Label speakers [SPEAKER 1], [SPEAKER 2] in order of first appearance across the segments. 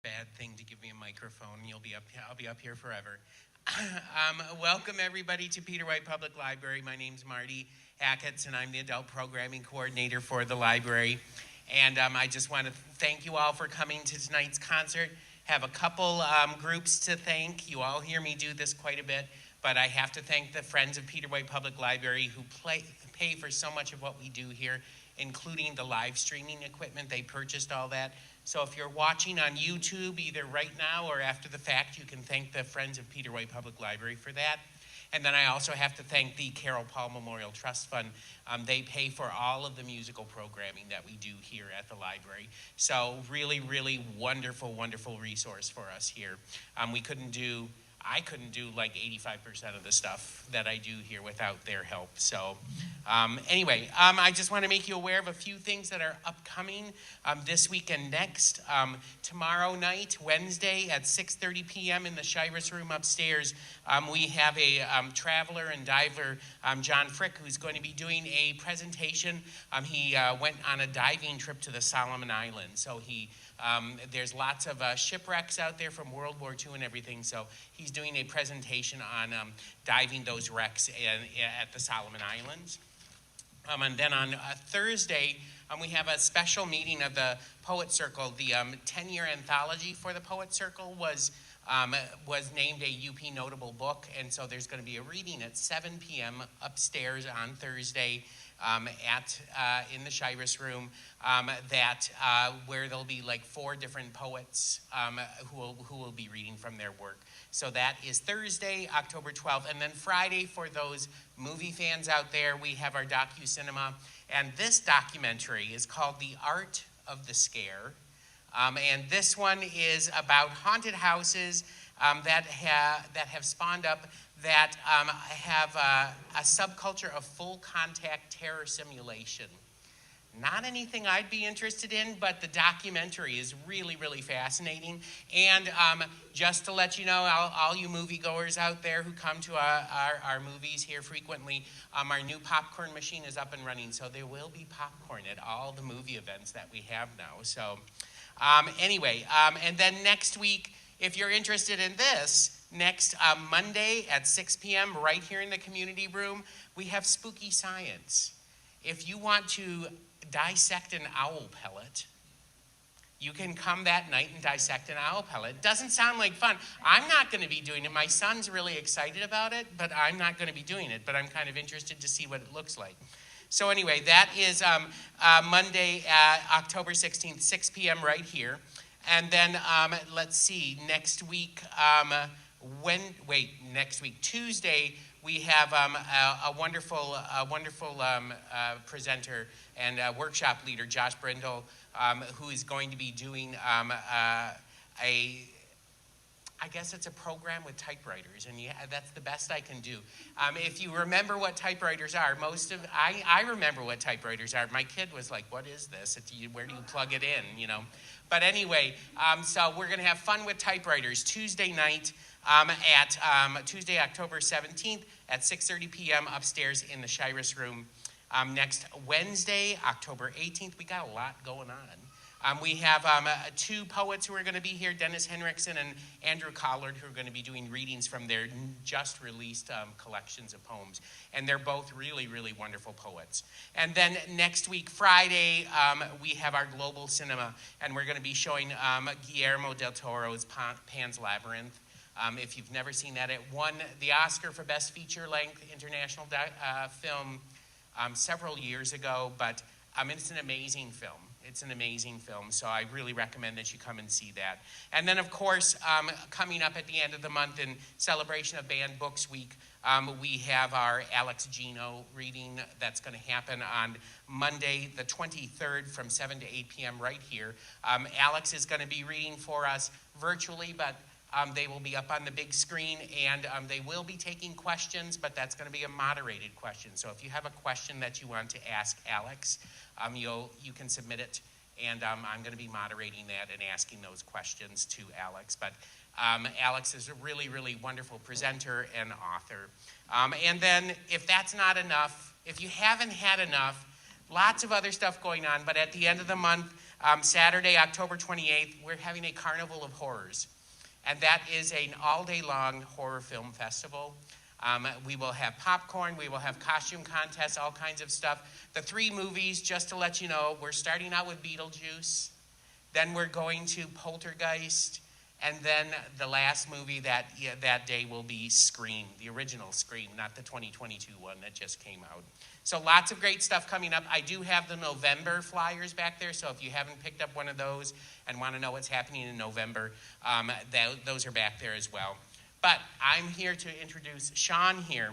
[SPEAKER 1] bad thing to give me a microphone. I'll be up here forever. Welcome everybody to Peter White Public Library. My name's Marty Hacketts, and I'm the Adult Programming Coordinator for the library. And I just want to thank you all for coming to tonight's concert. Have a couple groups to thank. You all hear me do this quite a bit, but I have to thank the Friends of Peter White Public Library who pay for so much of what we do here, including the live streaming equipment. They purchased all that. So if you're watching on YouTube, either right now or after the fact, you can thank the Friends of Peter White Public Library for that. And then I also have to thank the Carol Paul Memorial Trust Fund. They pay for all of the musical programming that we do here at the library. So really, really wonderful, wonderful resource for us here. I couldn't do like 85% of the stuff that I do here without their help. So anyway, I just want to make you aware of a few things that are upcoming this week and next. Tomorrow night, Wednesday at 6:30 p.m. in the Shiras Room upstairs, we have a traveler and diver, John Frick, who's going to be doing a presentation. He went on a diving trip to the Solomon Islands. So there's lots of shipwrecks out there from World War II and everything, so he's doing a presentation on diving those wrecks at the Solomon Islands. And then on Thursday, we have a special meeting of the Poet Circle. The 10-year anthology for the Poet Circle was named a UP Notable Book, and so there's going to be a reading at 7 p.m. upstairs on Thursday in the Shiras Room, where there'll be like 4 different poets who will be reading from their work. So that is Thursday, October 12th. And then Friday, for those movie fans out there, we have our docu-cinema. And this documentary is called The Art of the Scare. And this one is about haunted houses that have spawned up, that have a subculture of full contact terror simulation. Not anything I'd be interested in, but the documentary is really, really fascinating. And just to let you know, all you moviegoers out there who come to our movies here frequently, our new popcorn machine is up and running, so there will be popcorn at all the movie events that we have now. So anyway, and then next week, if you're interested in this, next Monday at 6 p.m. right here in the community room, we have Spooky Science. If you want to dissect an owl pellet, you can come that night and dissect an owl pellet. Doesn't sound like fun. I'm not going to be doing it. My son's really excited about it, but I'm not going to be doing it. But I'm kind of interested to see what it looks like. So anyway, that is Monday, October 16th, 6 p.m. right here. And then let's see, next week, Tuesday, we have a wonderful presenter and workshop leader, Josh Brindle, who is going to be doing I guess it's a program with typewriters, and that's the best I can do. If you remember what typewriters are, I remember what typewriters are. My kid was like, "What is this? Where do you plug it in?" You know. But anyway, so we're going to have fun with typewriters Tuesday night at Tuesday, October 17th at 6:30 p.m. upstairs in the Shiras Room. Next Wednesday, October 18th, we got a lot going on. We have 2 poets who are going to be here, Dennis Henriksen and Andrew Collard, who are going to be doing readings from their just released collections of poems. And they're both really, really wonderful poets. And then next week, Friday, we have our global cinema, and we're going to be showing Guillermo del Toro's Pan's Labyrinth. If you've never seen that, it won the Oscar for Best Feature-Length International Film several years ago, but it's an amazing film. It's an amazing film, so I really recommend that you come and see that. And then, of course, coming up at the end of the month in celebration of Banned Books Week, we have our Alex Gino reading that's going to happen on Monday, the 23rd, from 7 to 8 p.m. right here. Alex is going to be reading for us virtually, but they will be up on the big screen, and they will be taking questions, but that's going to be a moderated question. So if you have a question that you want to ask Alex, you can submit it, and I'm going to be moderating that and asking those questions to Alex. But Alex is a really, really wonderful presenter and author. And then if that's not enough, if you haven't had enough Lots of other stuff going on, but at the end of the month, Saturday, October 28th, we're having a Carnival of Horrors. And that is an all-day-long horror film festival. We will have popcorn, we will have costume contests, all kinds of stuff. The 3 movies, just to let you know, we're starting out with Beetlejuice, then we're going to Poltergeist, and then the last movie that day will be Scream, the original Scream, not the 2022 one that just came out. So lots of great stuff coming up. I do have the November flyers back there, so if you haven't picked up one of those and want to know what's happening in November, those are back there as well. But I'm here to introduce Sean here.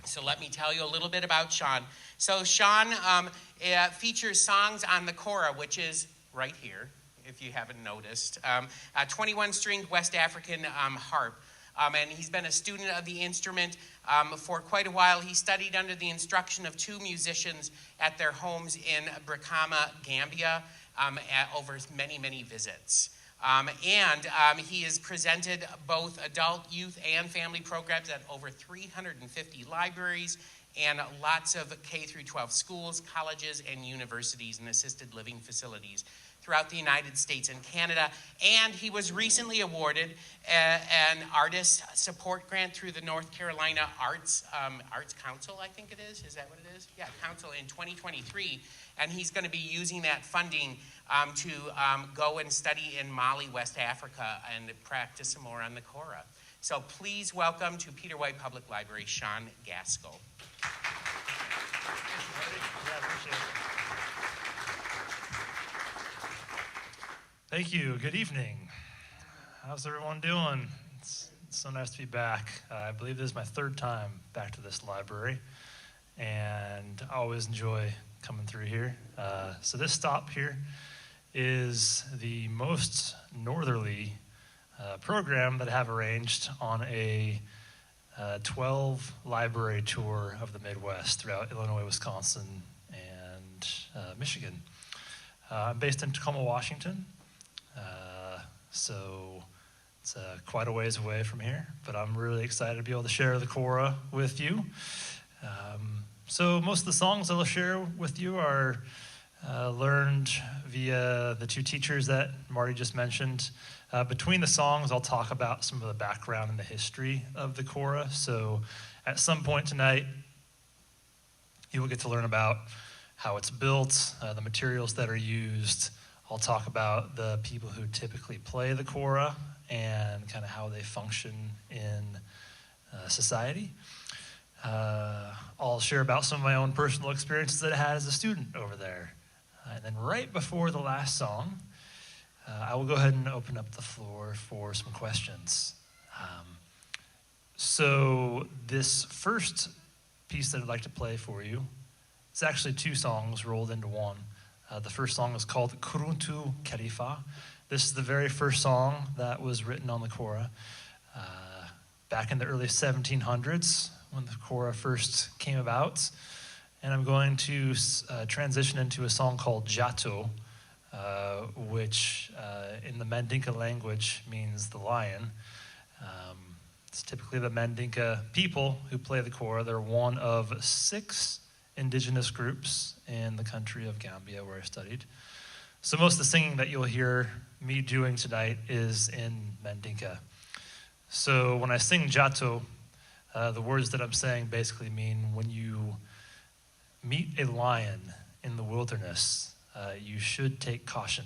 [SPEAKER 1] So let me tell you a little bit about Sean. So Sean features songs on the Kora, which is right here, if you haven't noticed. A 21-string West African harp. And he's been a student of the instrument for quite a while. He studied under the instruction of 2 musicians at their homes in Brikama, Gambia, over many, many visits. And he has presented both adult, youth, and family programs at over 350 libraries and lots of K-12 schools, colleges, and universities and assisted living facilities throughout the United States and Canada. And he was recently awarded an artist support grant through the North Carolina Arts Council, I think it is. Is that what it is? Yeah, Council in 2023. And he's going to be using that funding to go and study in Mali, West Africa, and practice some more on the Kora. So please welcome to Peter White Public Library, Sean Gaskell.
[SPEAKER 2] Thank you. Good evening. How's everyone doing? It's so nice to be back. I believe this is my 3rd time back to this library, and I always enjoy coming through here. So this stop here is the most northerly program that I have arranged on a 12 library tour of the Midwest throughout Illinois, Wisconsin, and Michigan. I'm based in Tacoma, Washington. So it's quite a ways away from here, but I'm really excited to be able to share the Kora with you. So most of the songs I'll share with you are learned via the 2 teachers that Marty just mentioned. Between the songs, I'll talk about some of the background and the history of the Kora. So at some point tonight, you will get to learn about how it's built, the materials that are used. I'll talk about the people who typically play the Kora and kind of how they function in society. I'll share about some of my own personal experiences that I had as a student over there. And then right before the last song, I will go ahead and open up the floor for some questions. So this first piece that I'd like to play for you, it's actually 2 songs rolled into one. The first song is called Kuruntu Kerifa. This is the very first song that was written on the Kora back in the early 1700s when the Kora first came about. And I'm going to transition into a song called Jato, which in the Mandinka language means the lion. It's typically the Mandinka people who play the Kora. They're one of 6 indigenous groups in the country of Gambia where I studied. So most of the singing that you'll hear me doing tonight is in Mandinka. So when I sing Jato, the words that I'm saying basically mean when you meet a lion in the wilderness, you should take caution.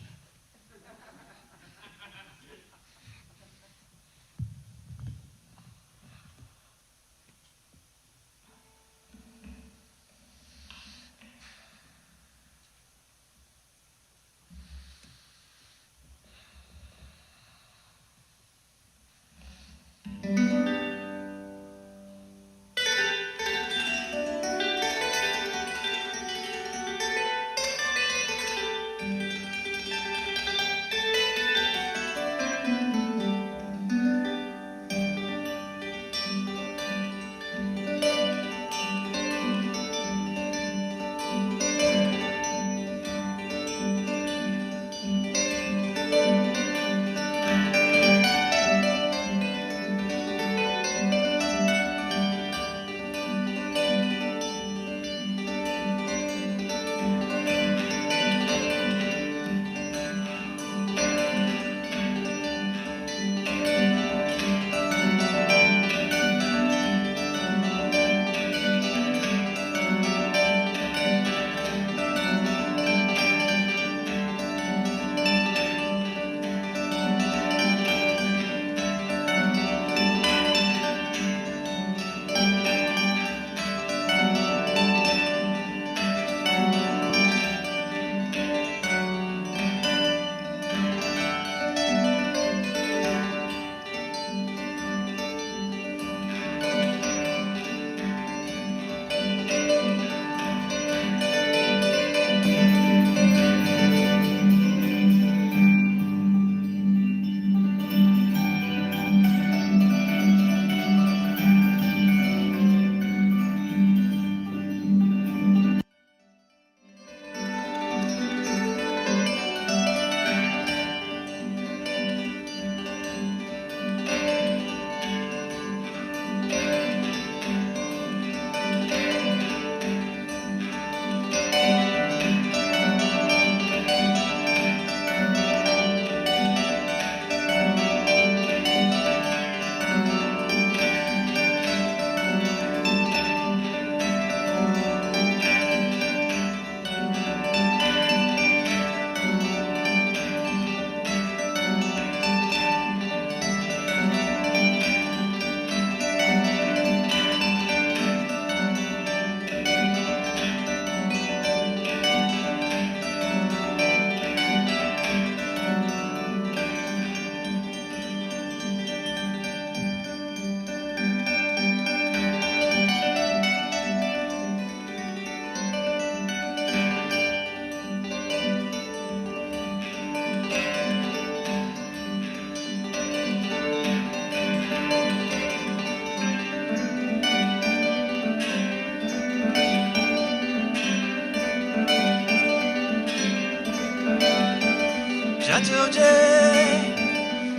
[SPEAKER 2] Jatoje,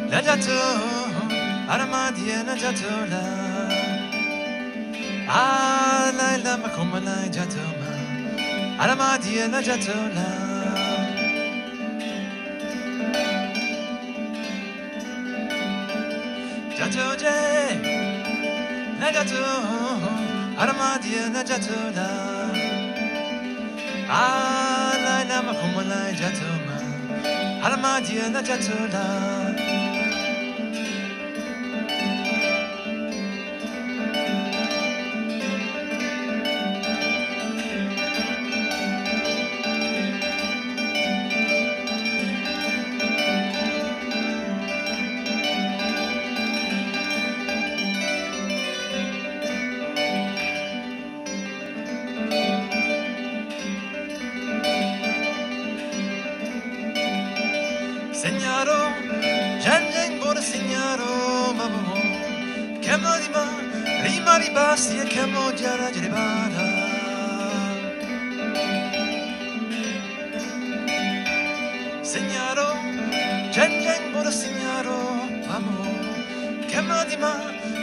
[SPEAKER 2] la jato, aramadia la jatola. Ah, la macoma la jatoma, aramadia la jatola. Jatoje, la jato, aramadia la jatola. Ah, la macoma la jatoma. Aramadia la jatola. Segnaro, Janjang Bora Segnaro, Mamo, Camodima, Rima Ribasti e Camodiara Jeribara. Segnaro, Janjang Bora Segnaro, Mamo, Camodima,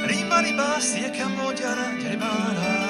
[SPEAKER 2] Rima Ribasti e Camodiara Jeribara.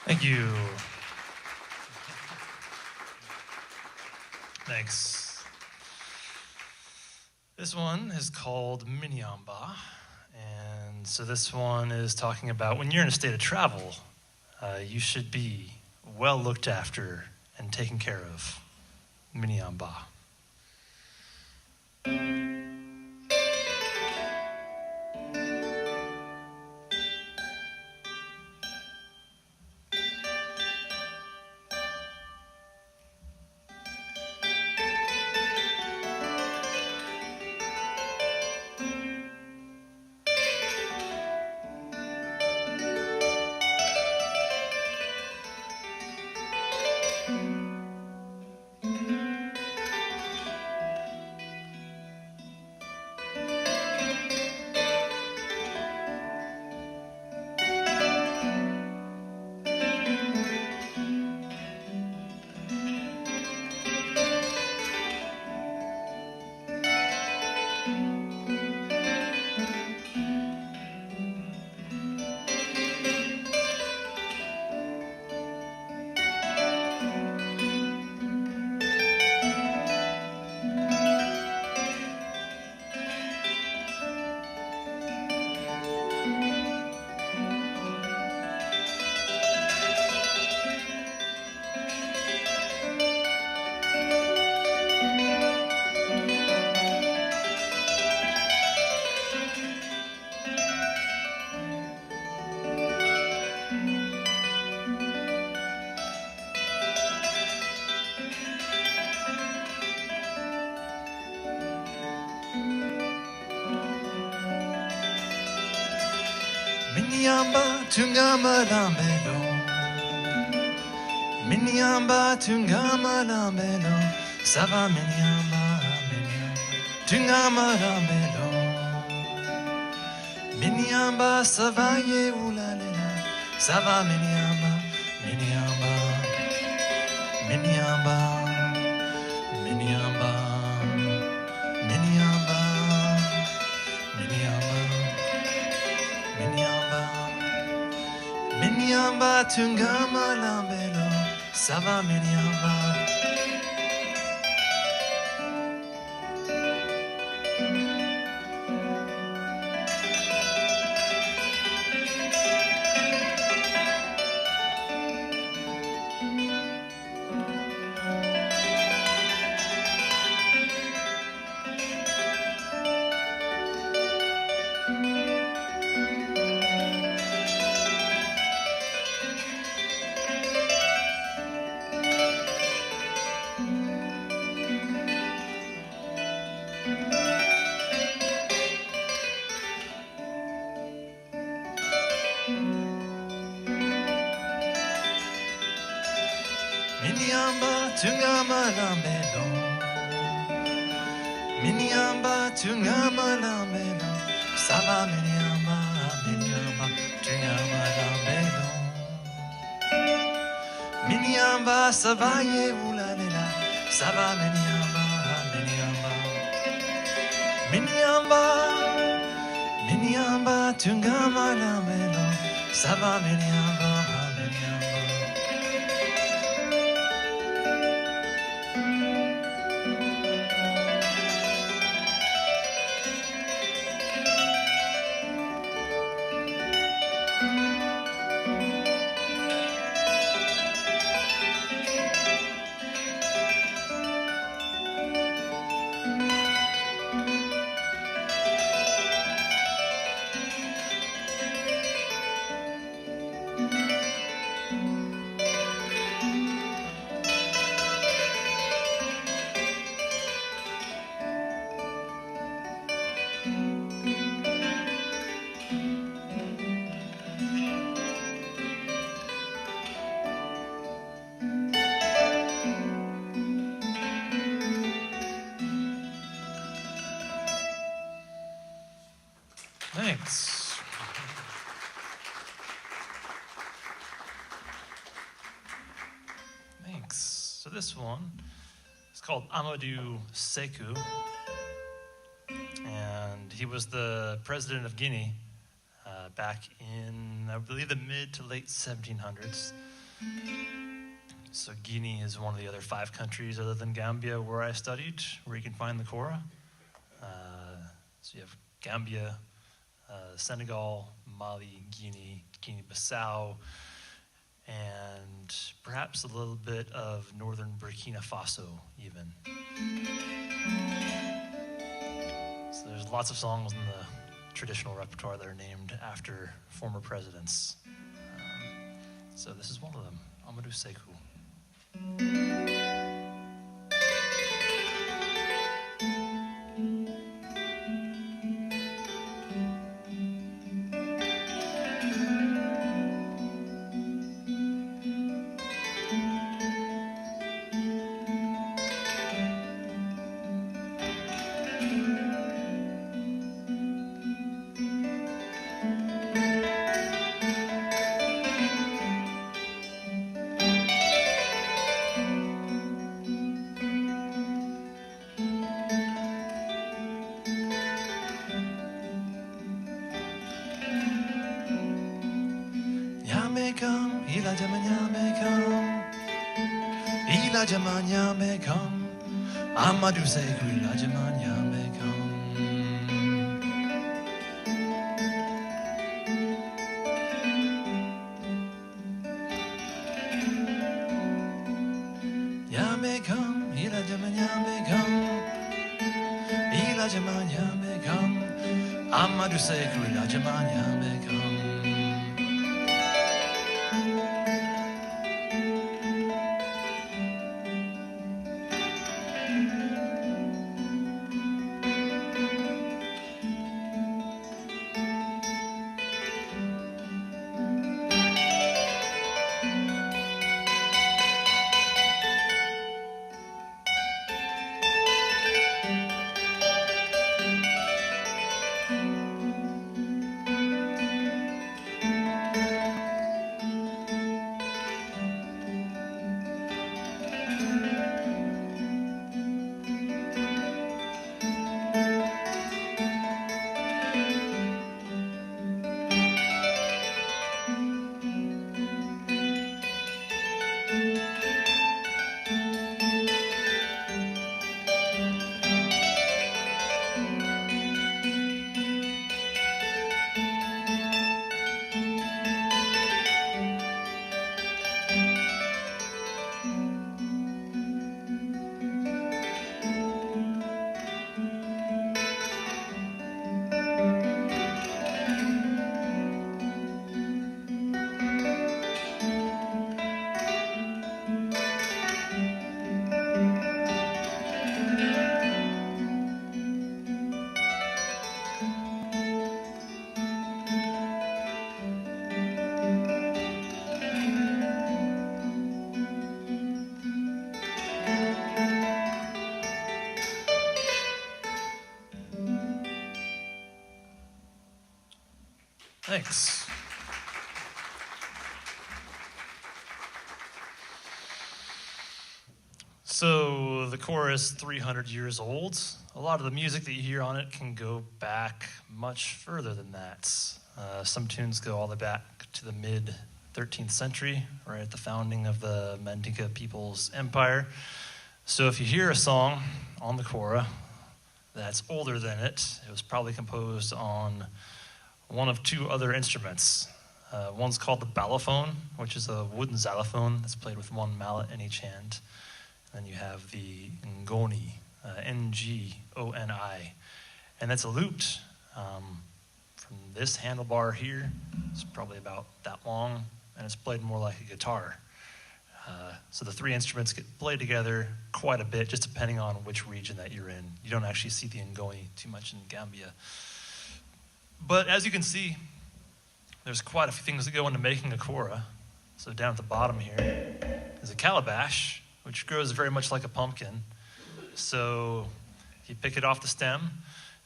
[SPEAKER 2] Thank you. Thanks. This one is called Minyamba. And so this one is talking about when you're in a state of travel, you should be well looked after and taken care of. Minyamba. Minyamba tungama lambelo, Minyamba tungama lambelo, Sava minyamba, tungama lambelo, Minyamba savaye ulalela, Sava minyamba, Minyamba, Minyamba, Minyamba, Minyamba, Minyamba. Miniamba tungama lambelo, sava miniamba. Miniamba tungama lambelo, Miniamba tungama lambelo, sava miniamba, Miniamba tungama lambelo. Miniamba savaye ulalela, sava miniamba, Miniamba. Miniamba, Miniamba tungama lambelo, sava miniamba, Miniamba. Thanks. Thanks. So this one is called Amadou Sekou, and he was the president of Guinea back in, I believe, the mid to late 1700s. So Guinea is one of the other 5 countries other than Gambia where I studied, where you can find the Kora. So you have Gambia, Senegal, Mali, Guinea, Guinea-Bissau, and perhaps a little bit of northern Burkina Faso even. So there's lots of songs in the traditional repertoire that are named after former presidents. So this is one of them, Amadou Sekou. Amadou Sekou la jamanya mekam. Ya mekam, ila jamanya mekam. Ila jamanya mekam. Amadou Sekou la jamanya mekam. Thanks. So the Kora is 300 years old. A lot of the music that you hear on it can go back much further than that. Some tunes go all the way back to the mid 13th century, right at the founding of the Mandinka People's Empire. So if you hear a song on the Kora that's older than it was probably composed on one of two other instruments. One's called the balafon, which is a wooden xylophone that's played with one mallet in each hand. And then you have the ngoni, Ngoni, and that's a lute from this handlebar here. It's probably about that long, and it's played more like a guitar. So the three instruments get played together quite a bit, just depending on which region that you're in. You don't actually see the ngoni too much in Gambia. But as you can see, there's quite a few things that go into making a kora. So down at the bottom here is a calabash, which grows very much like a pumpkin. So you pick it off the stem,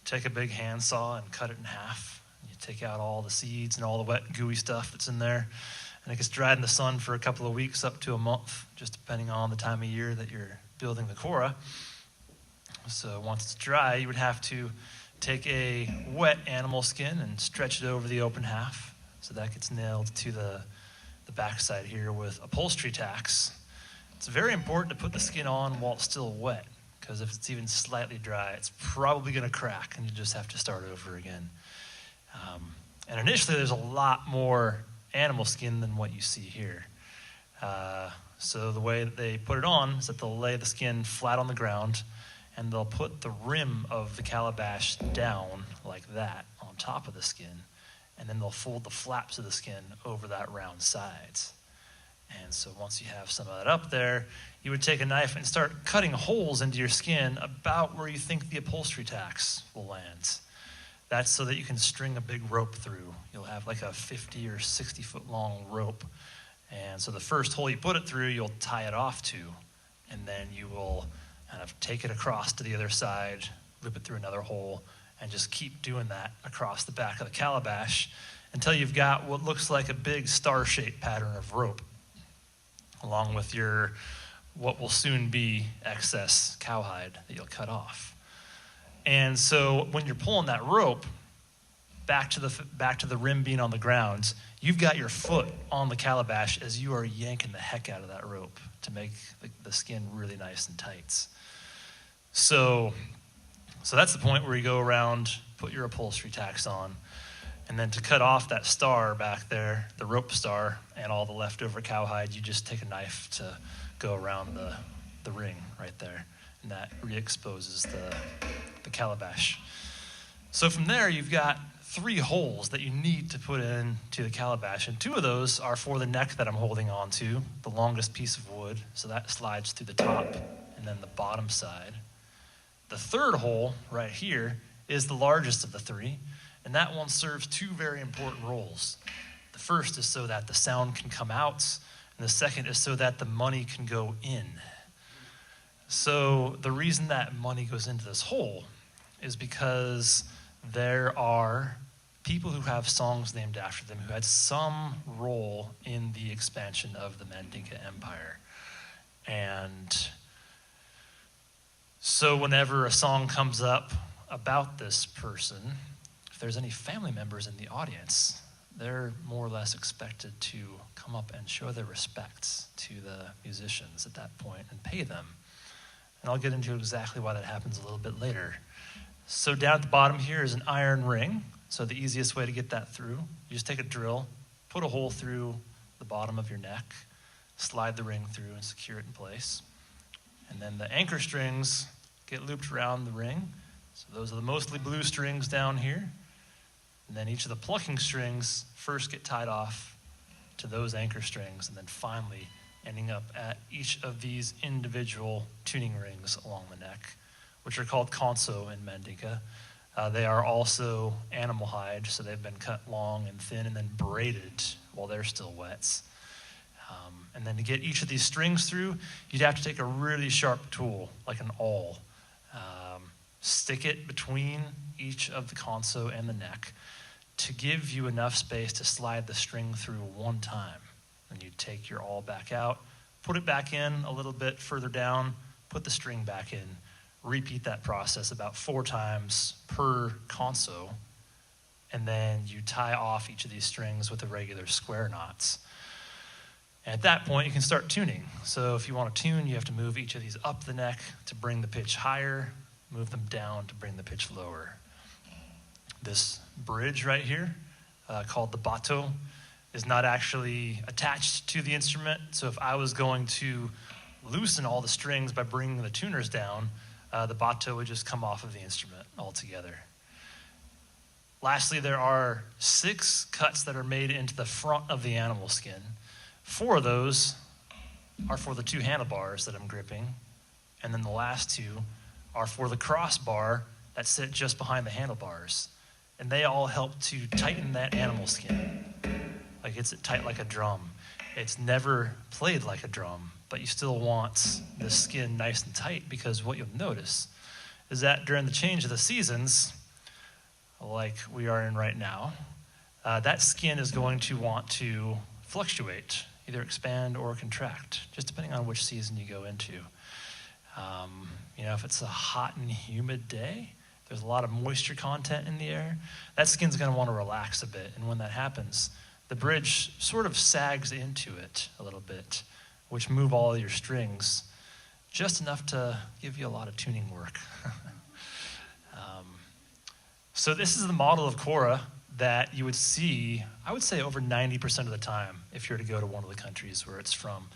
[SPEAKER 2] take a big handsaw and cut it in half. You take out all the seeds and all the wet, gooey stuff that's in there. And it gets dried in the sun for a couple of weeks up to a month, just depending on the time of year that you're building the kora. So once it's dry, you would have to take a wet animal skin and stretch it over the open half. So that gets nailed to the backside here with upholstery tacks. It's very important to put the skin on while it's still wet, because if it's even slightly dry, it's probably going to crack, and you just have to start over again. And initially, there's a lot more animal skin than what you see here. So the way that they put it on is that they'll lay the skin flat on the ground, and they'll put the rim of the calabash down like that on top of the skin, and then they'll fold the flaps of the skin over that round sides. And so once you have some of that up there, you would take a knife and start cutting holes into your skin about where you think the upholstery tacks will land. That's so that you can string a big rope through. You'll have like a 50 or 60 foot long rope. And so the first hole you put it through, you'll tie it off to. And then you will kind of take it across to the other side, loop it through another hole, and just keep doing that across the back of the calabash until you've got what looks like a big star-shaped pattern of rope, along with your what will soon be excess cowhide that you'll cut off. And so when you're pulling that rope back to the rim being on the ground, you've got your foot on the calabash as you are yanking the heck out of that rope to make the skin really nice and tight. So that's the point where you go around, put your upholstery tacks on, and then to cut off that star back there, the rope star, and all the leftover cowhide, you just take a knife to go around the ring right there, and that re-exposes the calabash. So from there, you've got 3 holes that you need to put into the calabash, and 2 of those are for the neck that I'm holding on to, the longest piece of wood, so that slides through the top and then the bottom side. The 3rd hole right here is the largest of the 3, and that one serves 2 very important roles. The first is so that the sound can come out, and the second is so that the money can go in. So the reason that money goes into this hole is because there are people who have songs named after them who had some role in the expansion of the Mandinka Empire. And so whenever a song comes up about this person, if there's any family members in the audience, they're more or less expected to come up and show their respects to the musicians at that point and pay them. And I'll get into exactly why that happens a little bit later. So down at the bottom here is an iron ring. So the easiest way to get that through, you just take a drill, put a hole through the bottom of your neck, slide the ring through and secure it in place. And then the anchor strings get looped around the ring. So those are the mostly blue strings down here. And then each of the plucking strings first get tied off to those anchor strings, and then finally ending up at each of these individual tuning rings along the neck, which are called konso in Mandinka. They are also animal hide, so they've been cut long and thin and then braided while they're still wet. And then to get each of these strings through, you'd have to take a really sharp tool, like an awl, stick it between each of the konso and the neck, to give you enough space to slide the string through one time. And you take your awl back out, put it back in a little bit further down, put the string back in, repeat that process about 4 times per conso, and then you tie off each of these strings with the regular square knots. And at that point, you can start tuning. So if you want to tune, you have to move each of these up the neck to bring the pitch higher, move them down to bring the pitch lower. This bridge right here, called the bato, is not actually attached to the instrument. So if I was going to loosen all the strings by bringing the tuners down, the bato would just come off of the instrument altogether. Lastly, there are 6 cuts that are made into the front of the animal skin. 4 of those are for the 2 handlebars that I'm gripping, and then the last 2 are for the crossbar that sit just behind the handlebars. And they all help to tighten that animal skin. Like it's tight like a drum. It's never played like a drum, but you still want the skin nice and tight, because what you'll notice is that during the change of the seasons, like we are in right now, that skin is going to want to fluctuate, either expand or contract, just depending on which season you go into. If it's a hot and humid day, there's a lot of moisture content in the air, that skin's going to want to relax a bit. And when that happens, the bridge sort of sags into it a little bit, which move all your strings just enough to give you a lot of tuning work. So this is the model of Kora that you would see, I would say, over 90% of the time if you were to go to one of the countries where it's from.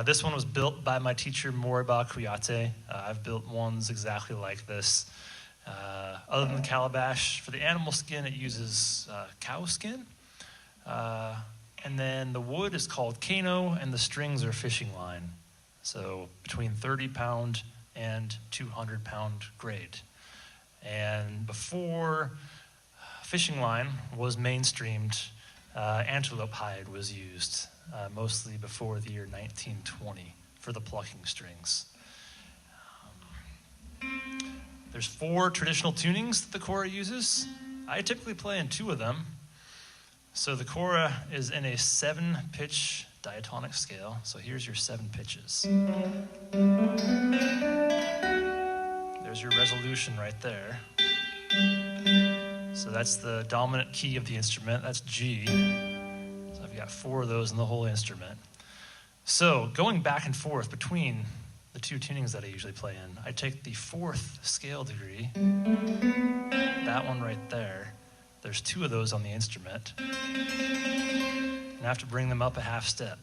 [SPEAKER 2] This one was built by my teacher, Moriba Kuyate. I've built ones exactly like this. Other than the calabash, for the animal skin, it uses cow skin. And then the wood is called kano, and the strings are fishing line. So between 30-pound and 200-pound grade. And before fishing line was mainstreamed, antelope hide was used, mostly before the year 1920 for the plucking strings. There's 4 traditional tunings that the Kora uses. I typically play in 2 of them. So the Kora is in a 7-pitch diatonic scale. So here's your 7 pitches. There's your resolution right there. So that's the dominant key of the instrument. That's G. So I've got 4 of those in the whole instrument. So going back and forth between the 2 tunings that I usually play in, I take the 4th scale degree, that one right there. There's 2 of those on the instrument. And I have to bring them up a half step.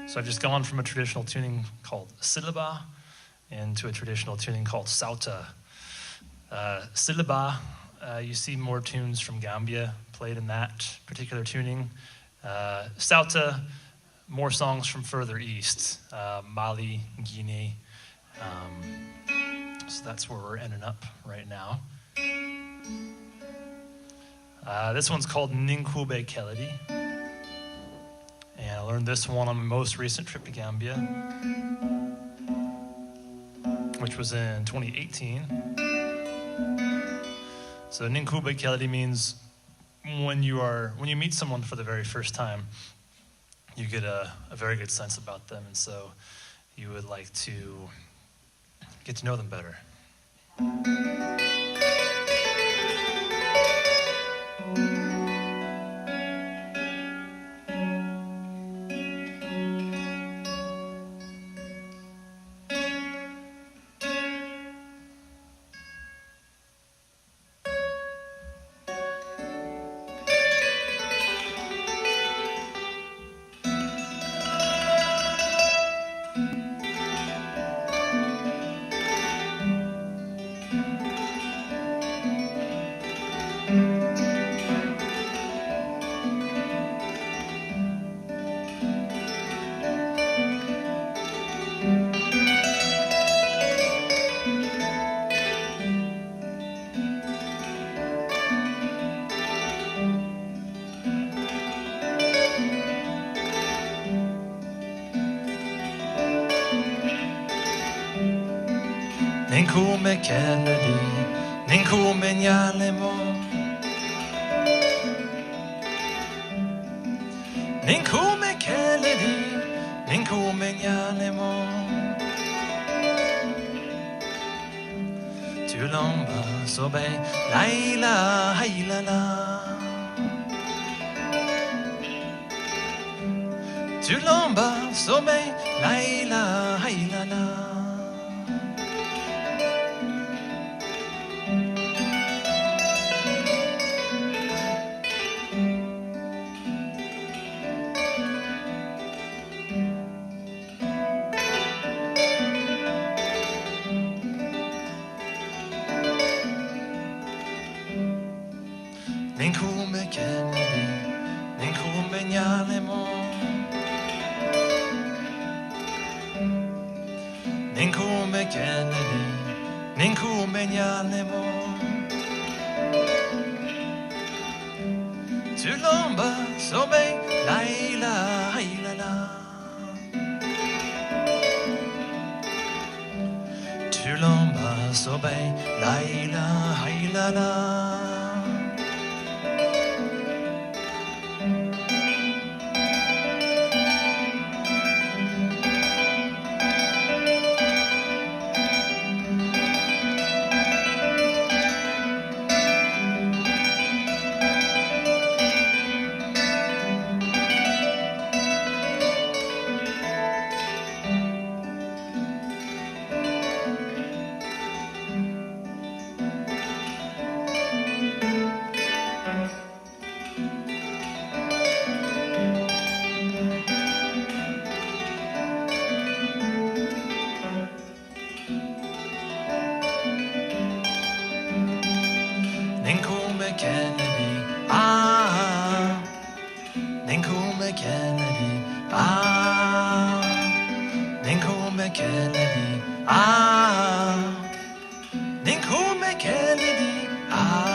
[SPEAKER 2] So I've just gone from a traditional tuning called syllaba into a traditional tuning called sauta. Syllaba, you see more tunes from Gambia played in that particular tuning. Sauta, more songs from further east, Mali, Guinea. So that's where we're ending up right now. This one's called Ninkube Keledi. And I learned this one on my most recent trip to Gambia, which was in 2018. So Ninkube Keledi means when you meet someone for the very first time, you get a very good sense about them, and so you would like to get to know them better. Ninkume Kennedy, Ninkume Nyalemo, Ninkume Kennedy, Ninkume Nyalemo, Tulomba Sobe, Laila Hailala, Tulomba Sobe, Laila Hailala. Ninkume Kennedy, Ninkume Nyalemo, Ninkume Kennedy, Ninkume Nyalemo, Tulomba Sobe, Laila Hailala, Tulomba Sobe, Laila Hailala. Ninkume Kennedy, ah, Ninkume Kennedy, ah, Ninkume Kennedy, ah, Ninkume Kennedy, ah.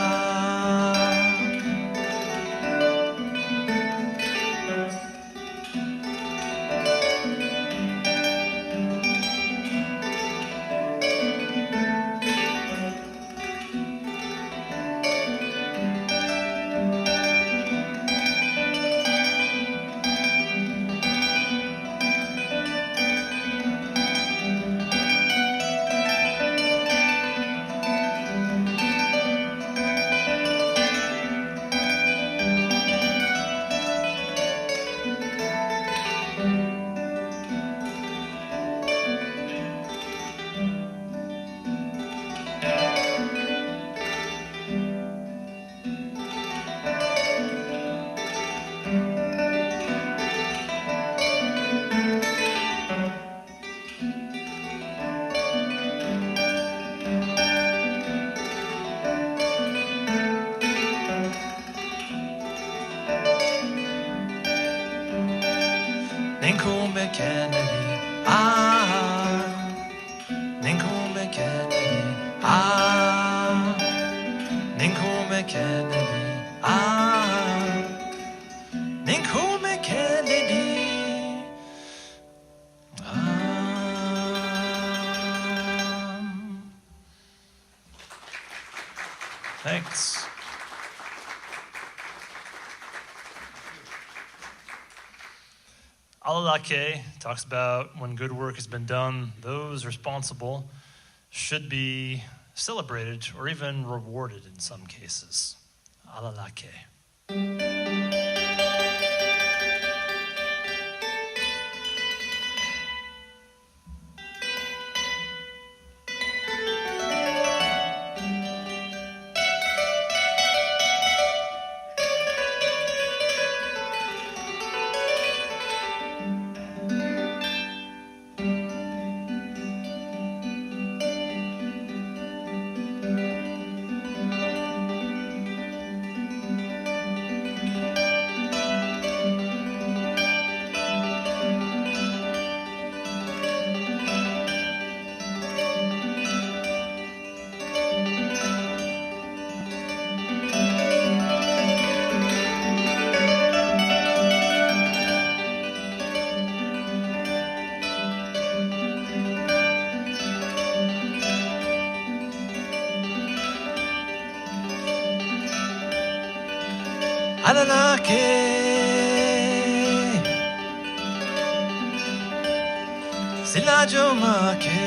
[SPEAKER 2] Ninkume Kennedy, ah, Ninkume Kennedy, ah, Ninkume Kennedy, ah, Ninkume Kennedy, ah. Thanks. Alalake talks about when good work has been done, those responsible should be celebrated or even rewarded in some cases. Alalake. Alalake Silajo make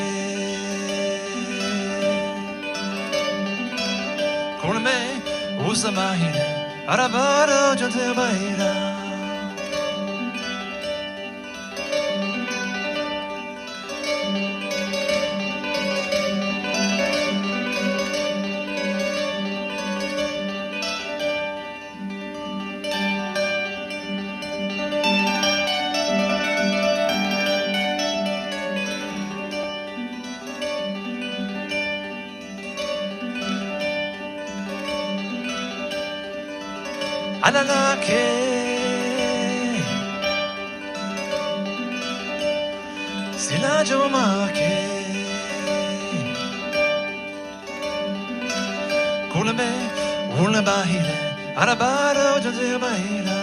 [SPEAKER 2] Kolme Usamahine Arabaro Jotebaira Alalake Silajo make Kulame Ulabahile Arabaro Jotebaila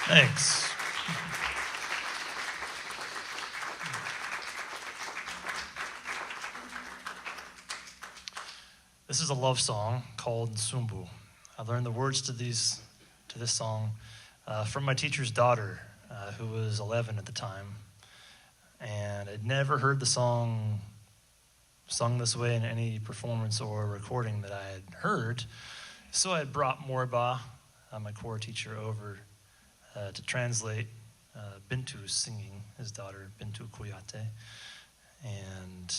[SPEAKER 2] Thanks. This is a love song called Nsumbu. I learned the words to this song from my teacher's daughter, who was 11 at the time. And I'd never heard the song sung this way in any performance or recording that I had heard. So I had brought Morba, my Kora teacher, over to translate Bintu's singing, his daughter Bintu Kuyate. And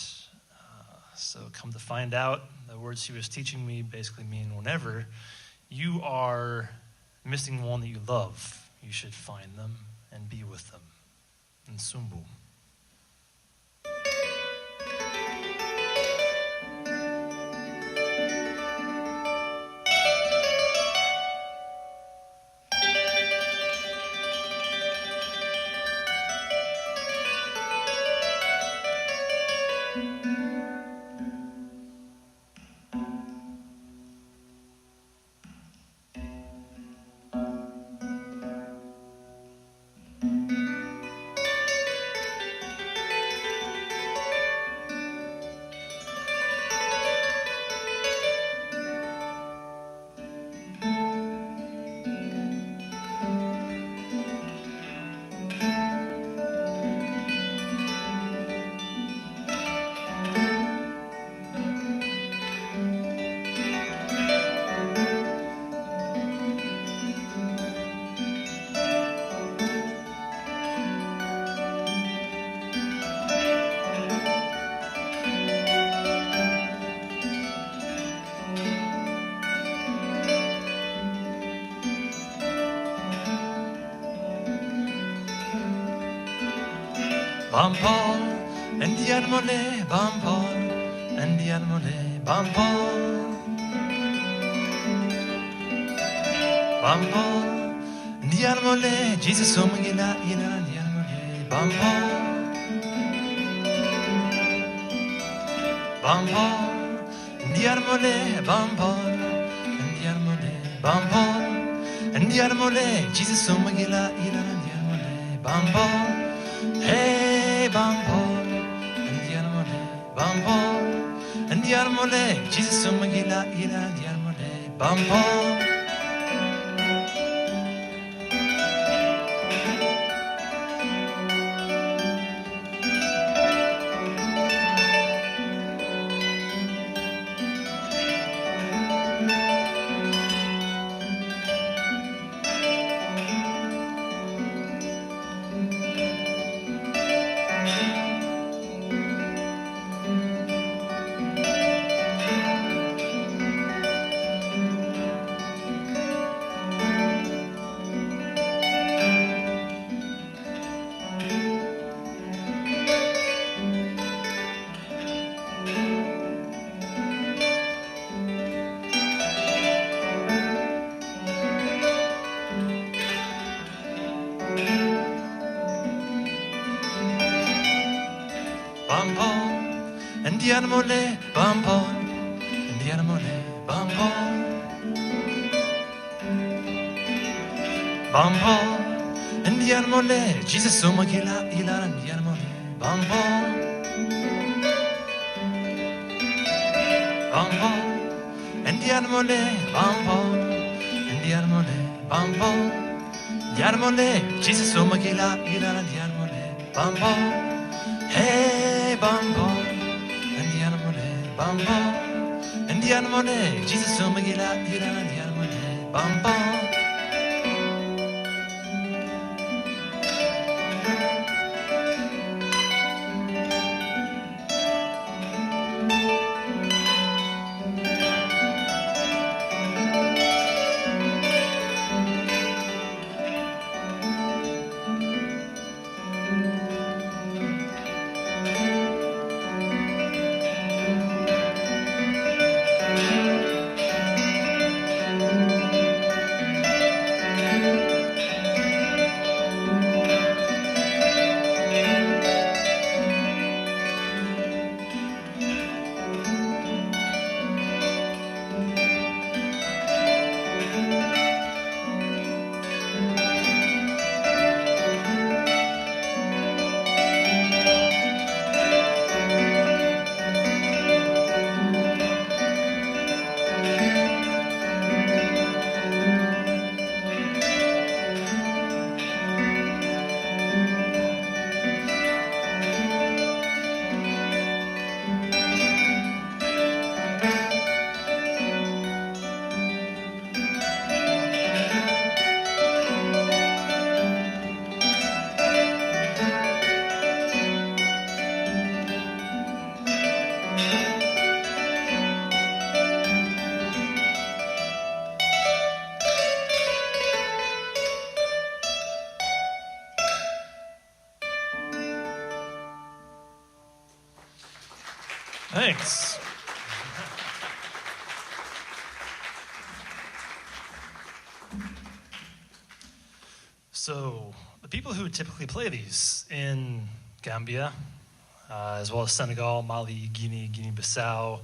[SPEAKER 2] so come to find out, the words she was teaching me basically mean whenever you are missing one that you love, you should find them and be with them. Nsumbu. Bampol, Indian mole, Bampol, Indian mole, Bampol, Bampol, Indian mole, Jesus omgila ila Indian mole, Bampol, Bampol, Ndiarmole, Bampol, Ndiarmole, Bampol, Ndiarmole, Jesus Somagila, Ilan, Ndiarmole, Bampol, hey, Bampol, Ndiarmole, Bampol, Ndiarmole, Jesus Somagila, Ilan, Ndiarmole, Bampol. Bampol, Ndiarmole, Bampol, Ndiarmole, Bampol, Bampol, Ndiarmole, Jesus Somagila, Ilan, Ndiarmole, Bampol, Bampol, Ndiarmole, Bampol, Ndiarmole, Bampol, Ndiarmole, Jesus Somagila, Ilan, Ndiarmole, Bampol. Hey, Bampol, Ndiarmole, Bampol, Ndiarmole, Jesus Somagila, Ilan, Ndiarmole, Bampol. Thanks. So, the people who typically play these in Gambia, as well as Senegal, Mali, Guinea, Guinea-Bissau,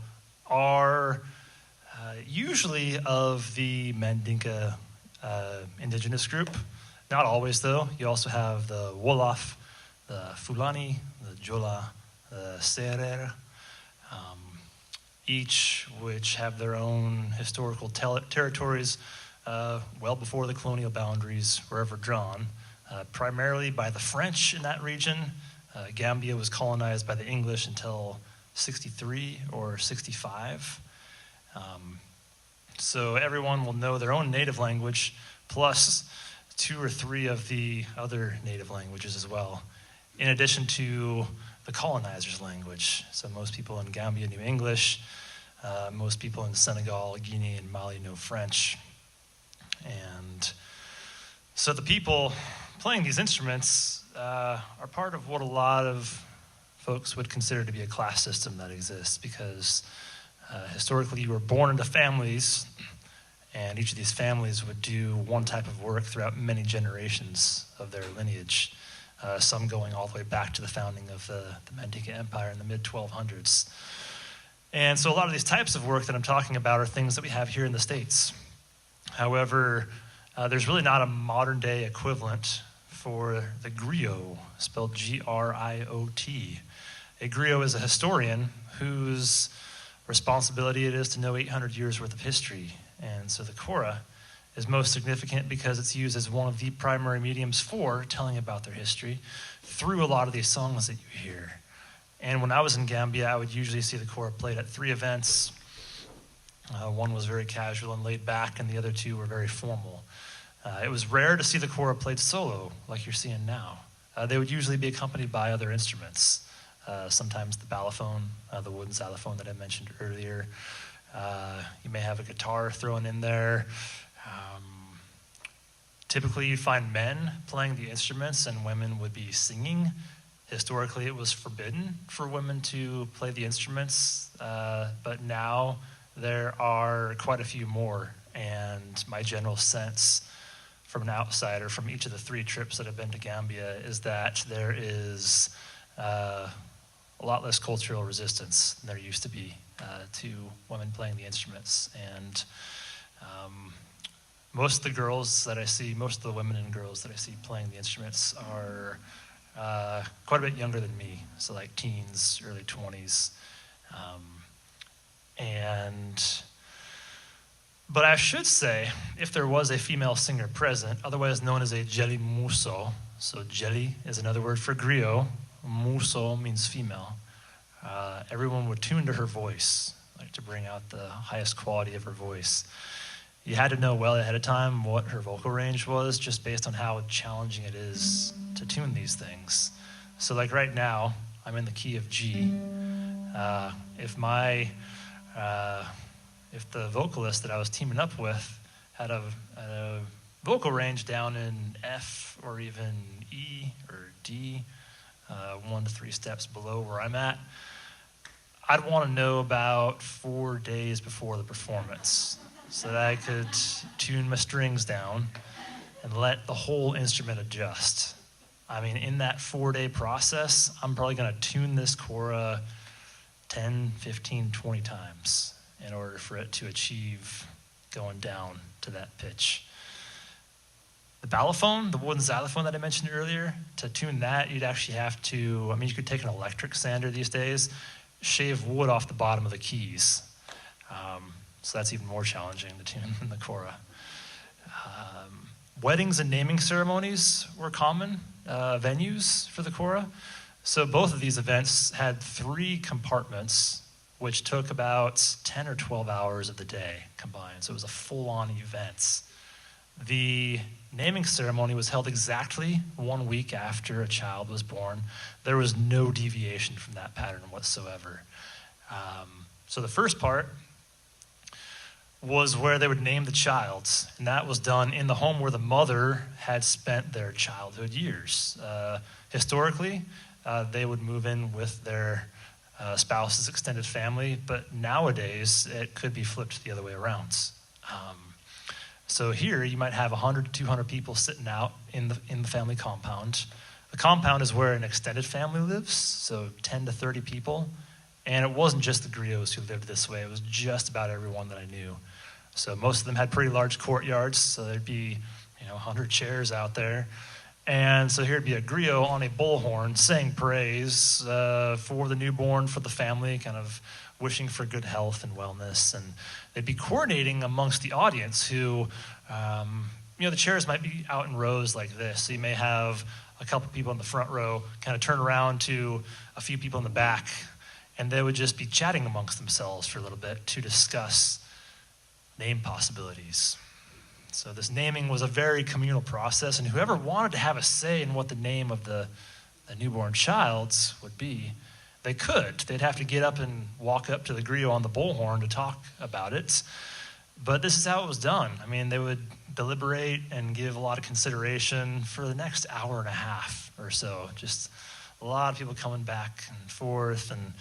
[SPEAKER 2] are usually of the Mandinka indigenous group. Not always, though. You also have the Wolof, the Fulani, the Jola, the Serer, each which have their own historical territories well before the colonial boundaries were ever drawn, primarily by the French in that region. Gambia was colonized by the English until 63 or 65. So everyone will know their own native language, plus 2 or 3 of the other native languages as well, in addition to the colonizer's language. So most people in Gambia knew English. Most people in Senegal, Guinea, and Mali know French. And so the people playing these instruments are part of what a lot of folks would consider to be a class system that exists, because historically you were born into families, and each of these families would do one type of work throughout many generations of their lineage, some going all the way back to the founding of the Mandinka Empire in the mid-1200s. And so a lot of these types of work that I'm talking about are things that we have here in the States. However, there's really not a modern day equivalent for the griot, spelled G-R-I-O-T. A griot is a historian whose responsibility it is to know 800 years worth of history. And so the Kora is most significant because it's used as one of the primary mediums for telling about their history through a lot of these songs that you hear. And when I was in Gambia, I would usually see the Kora played at 3 events. One was very casual and laid back, and the other 2 were very formal. It was rare to see the Kora played solo, like you're seeing now. They would usually be accompanied by other instruments, sometimes the balafon, the wooden xylophone that I mentioned earlier. You may have a guitar thrown in there. Typically, you'd find men playing the instruments, and women would be singing. Historically, it was forbidden for women to play the instruments, but now there are quite a few more. And my general sense from an outsider from each of the 3 trips that I've been to Gambia is that there is a lot less cultural resistance than there used to be to women playing the instruments. And most of the girls that I see, most of the women and girls that I see playing the instruments are quite a bit younger than me, so like teens, early 20s. But I should say, if there was a female singer present, otherwise known as a jelly muso, so jelly is another word for griot, muso means female, everyone would tune to her voice, like to bring out the highest quality of her voice. You had to know well ahead of time what her vocal range was, just based on how challenging it is to tune these things. So like right now, I'm in the key of G. If the vocalist that I was teaming up with had a vocal range down in F or even E or D, 1 to 3 steps below where I'm at, I'd want to know about 4 days before the performance so that I could tune my strings down and let the whole instrument adjust. I mean, in that 4-day process, I'm probably going to tune this Kora 10, 15, 20 times in order for it to achieve going down to that pitch. The balafon, the wooden xylophone that I mentioned earlier, to tune that, you'd actually have to, you could take an electric sander these days, shave wood off the bottom of the keys. So that's even more challenging to tune than the Kora. Weddings and naming ceremonies were common venues for the Kora. So both of these events had 3 compartments, which took about 10 or 12 hours of the day combined. So it was a full-on event. The naming ceremony was held exactly 1 week after a child was born. There was no deviation from that pattern whatsoever. So the first part was where they would name the child, and that was done in the home where the mother had spent their childhood years. Historically, they would move in with their spouse's extended family, but nowadays it could be flipped the other way around. So here you might have 100 to 200 people sitting out in the family compound. The compound is where an extended family lives, so 10 to 30 people. And it wasn't just the griots who lived this way, it was just about everyone that I knew. So most of them had pretty large courtyards, so there'd be 100 chairs out there. And so here'd be a griot on a bullhorn saying praise for the newborn, for the family, kind of wishing for good health and wellness. And they'd be coordinating amongst the audience who, the chairs might be out in rows like this. So you may have a couple people in the front row kind of turn around to a few people in the back, and they would just be chatting amongst themselves for a little bit to discuss name possibilities. So this naming was a very communal process, and whoever wanted to have a say in what the name of the newborn child would be, they could. They'd have to get up and walk up to the griot on the bullhorn to talk about it. But this is how it was done. They would deliberate and give a lot of consideration for the next hour and a half or so. Just a lot of people coming back and forth, and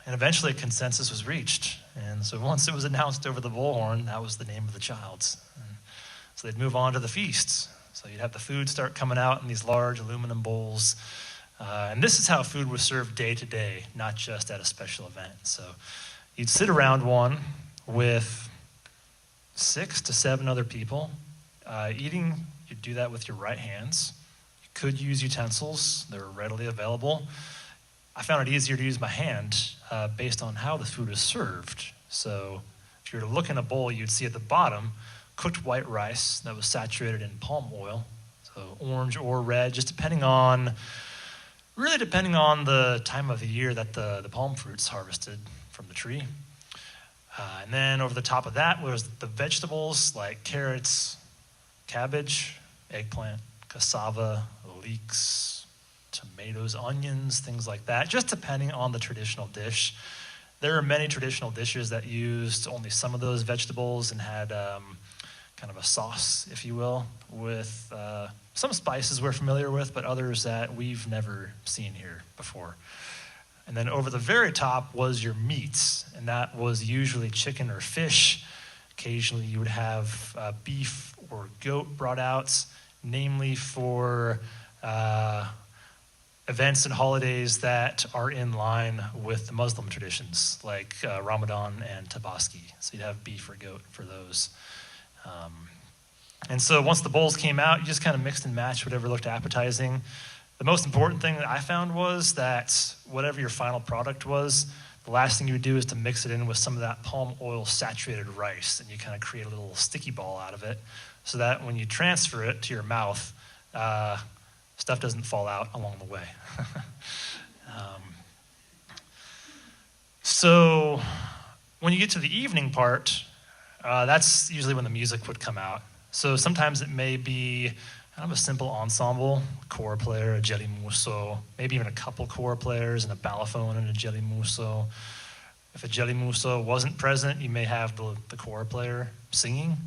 [SPEAKER 2] eventually a consensus was reached. And so once it was announced over the bullhorn, that was the name of the child. And so they'd move on to the feast. So you'd have the food start coming out in these large aluminum bowls. And this is how food was served day to day, not just at a special event. So you'd sit around one with 6 to 7 other people. Eating, you'd do that with your right hands. You could use utensils. They're readily available. I found it easier to use my hand based on how the food is served. So if you were to look in a bowl, you'd see at the bottom cooked white rice that was saturated in palm oil, so orange or red, just depending on the time of the year that the palm fruit's harvested from the tree. And then over the top of that was the vegetables like carrots, cabbage, eggplant, cassava, leeks, tomatoes, onions, things like that, just depending on the traditional dish. There are many traditional dishes that used only some of those vegetables and had kind of a sauce, if you will, with some spices we're familiar with, but others that we've never seen here before. And then over the very top was your meats, and that was usually chicken or fish. Occasionally you would have beef or goat brought out, namely for events and holidays that are in line with the Muslim traditions, like Ramadan and Tabaski. So you'd have beef or goat for those. And so once the bowls came out, you just kind of mixed and matched whatever looked appetizing. The most important thing that I found was that whatever your final product was, the last thing you would do is to mix it in with some of that palm oil saturated rice, and you kind of create a little sticky ball out of it so that when you transfer it to your mouth, stuff doesn't fall out along the way. So when you get to the evening part, that's usually when the music would come out. So sometimes it may be kind of a simple ensemble, a Kora player, a jelly muso, maybe even a couple Kora players and a balafon and a jelly muso. If a jelly muso wasn't present, you may have the Kora player singing.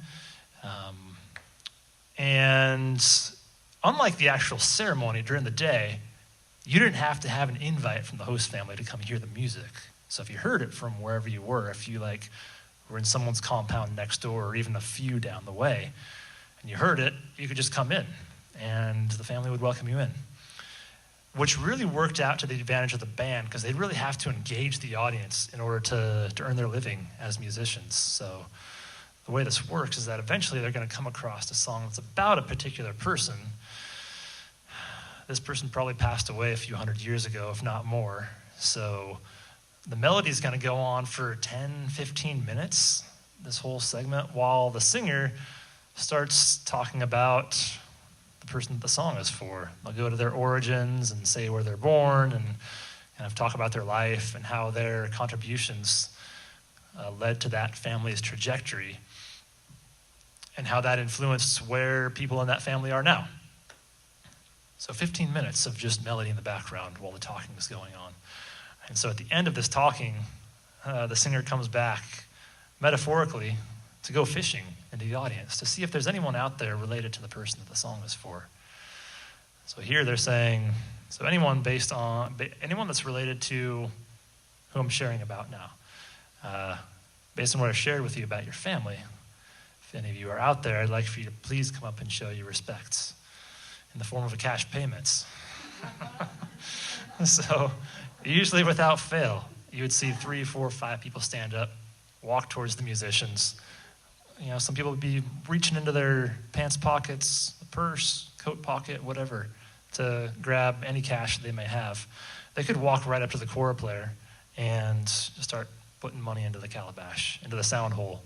[SPEAKER 2] And unlike the actual ceremony during the day, you didn't have to have an invite from the host family to come hear the music. So if you heard it from wherever you were, if you were in someone's compound next door or even a few down the way, and you heard it, you could just come in, and the family would welcome you in, which really worked out to the advantage of the band because they really have to engage the audience in order to earn their living as musicians. So the way this works is that eventually they're going to come across a song that's about a particular person. This person probably passed away a few hundred years ago, if not more. So the melody is going to go on for 10, 15 minutes, this whole segment, while the singer starts talking about the person that the song is for. They'll go to their origins and say where they're born and kind of talk about their life and how their contributions led to that family's trajectory and how that influenced where people in that family are now. So 15 minutes of just melody in the background while the talking is going on. And so at the end of this talking, the singer comes back, metaphorically, to go fishing into the audience to see if there's anyone out there related to the person that the song is for. So here they're saying, so anyone that's related to who I'm sharing about now, based on what I shared with you about your family, if any of you are out there, I'd like for you to please come up and show your respects in the form of a cash payment. So usually without fail, you would see 3, 4, 5 people stand up, walk towards the musicians. You know, some people would be reaching into their pants pockets, a purse, coat pocket, whatever, to grab any cash that they may have. They could walk right up to the Kora player and just start putting money into the calabash, into the sound hole.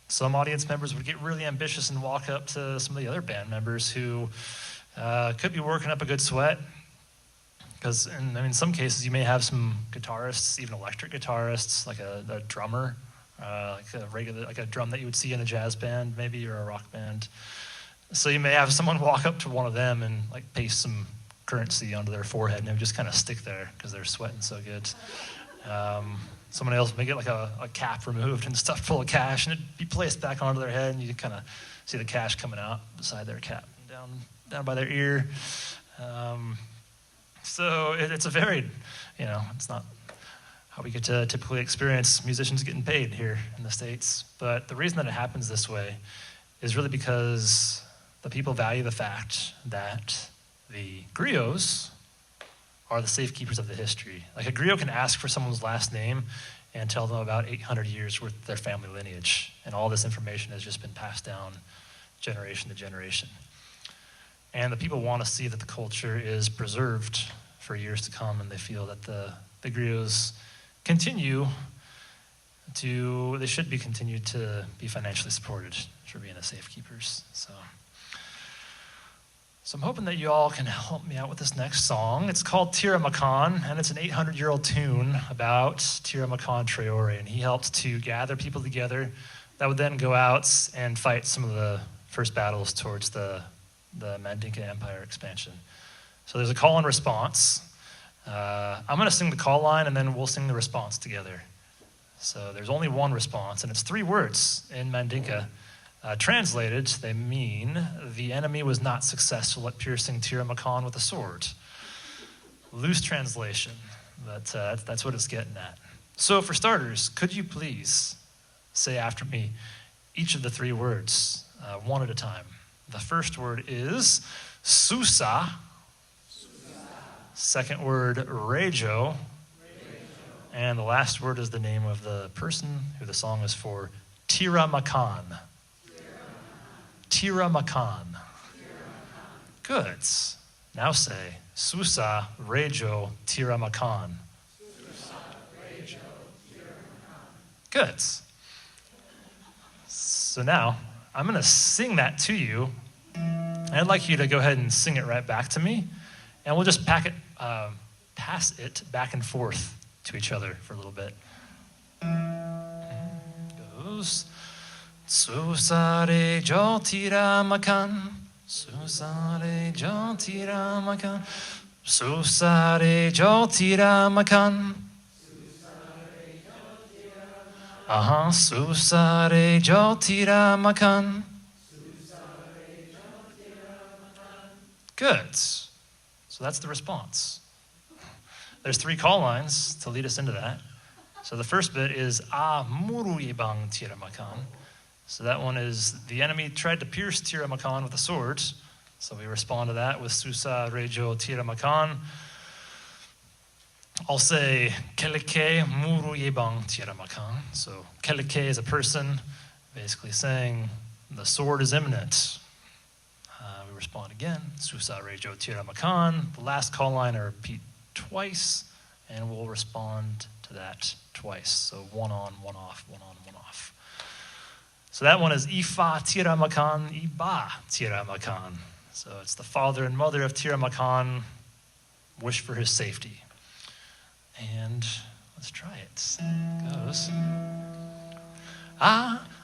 [SPEAKER 2] Some audience members would get really ambitious and walk up to some of the other band members who could be working up a good sweat. Because in some cases, you may have some guitarists, even electric guitarists, like a drummer, like a drum that you would see in a jazz band, maybe, or a rock band. So you may have someone walk up to one of them and paste some currency onto their forehead, and it would just kind of stick there because they're sweating so good. Someone else may get a cap removed and stuffed full of cash, and it'd be placed back onto their head, and you kind of see the cash coming out beside their cap, down by their ear. So it's a varied, it's not how we get to typically experience musicians getting paid here in the States. But the reason that it happens this way is really because the people value the fact that The griots are the safekeepers of the history. Like a griot can ask for someone's last name and tell them about 800 years worth of their family lineage. And all this information has just been passed down generation to generation. And the people want to see that the culture is preserved for years to come, and they feel that the griots they should be continued to be financially supported for being the safekeepers. So I'm hoping that you all can help me out with this next song. It's called Tira Makan, and it's an 800-year-old tune about Tira Makan Traore, and he helped to gather people together that would then go out and fight some of the first battles towards the Mandinka Empire expansion. So there's a call and response. I'm going to sing the call line, and then we'll sing the response together. So there's only one response, and it's 3 words in Mandinka. Translated, they mean, the enemy was not successful at piercing Tira Makan with a sword. Loose translation, but that's what it's getting at. So for starters, could you please say after me each of the 3 words, one at a time? The first word is Susa. Second word, Rejo. And the last word is the name of the person who the song is for, Tira Makan. Tira Makan. Good. Now say, Susa, Rejo, Tira Makan. Good. So now, I'm going to sing that to you, and I'd like you to go ahead and sing it right back to me, and we'll just pass it back and forth to each other for a little bit. Goes, Susare jo tira makan, Susare jo tira makan, Susare jo tira makan. Susare jo tira makan. Good. So that's the response. There's 3 call lines to lead us into that. So the first bit is muru yebang tira makan. So that one is the enemy tried to pierce Tira Makan with a sword. So we respond to that with Susa Rejo Tira Makan. I'll say Keleke Muru Yebang Tira Makan. So Keleke is a person, basically saying the sword is imminent. We respond again, Susa Rejo Tira Makan. The last call line I repeat twice, and we'll respond to that twice. So 1 on, 1 off, 1 on, 1 off. So that one is Ifa Tira Makan, Iba Tira Makan. So it's the father and mother of Tira Makan, wish for his safety. And let's try it. It goes.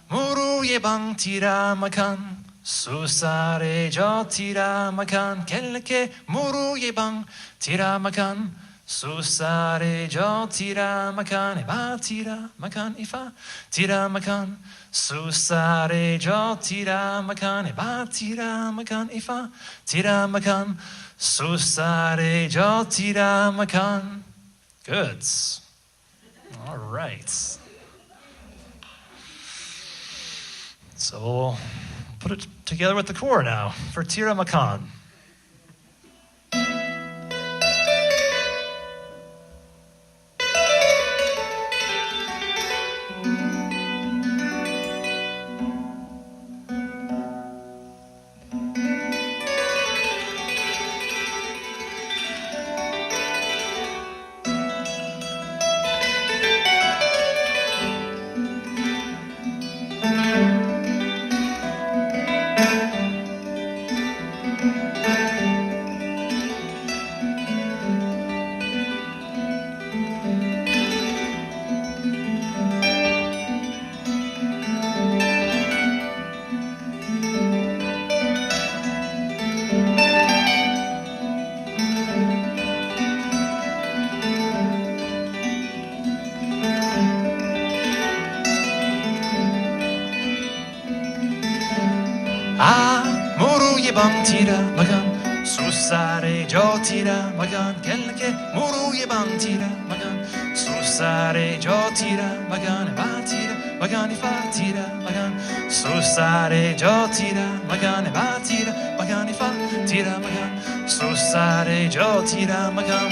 [SPEAKER 2] Muru yebang Tira Makan, Susare jo Tira Makan, Keleke Muru yebang Tira Makan, Susare jo Tira Makan, Eba Tira Makan, Ifa Tira Makan, Susare jo Tira Makan, Eba Tira Makan, Ifa Tira Makan, Susare jo Tira Makan. Good. All right. So we'll put it together with the Kora now for Tira Makan. Yebang tira magan, susare jo tira magan, kelke muru yebang tira magan, susare jo tira magan, ba tira magan, ifa tira magan, susare jo tira magan, ba tira magan, ifa tira magan, Susare jotira magam.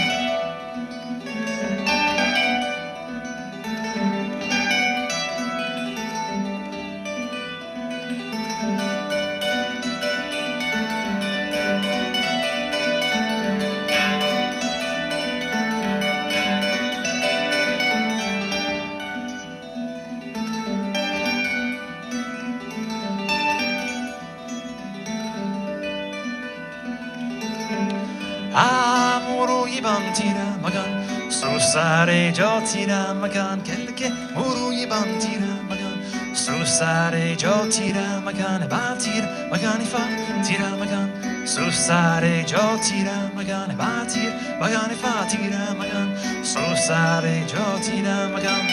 [SPEAKER 2] Amoro ibang tira magan, susare jotira magan, kelke muru ibang tira magan, susare jotira magan, batir magan ifa tira magan, susare jotira magan, batir magan ifa tira magan, susare jotira magan.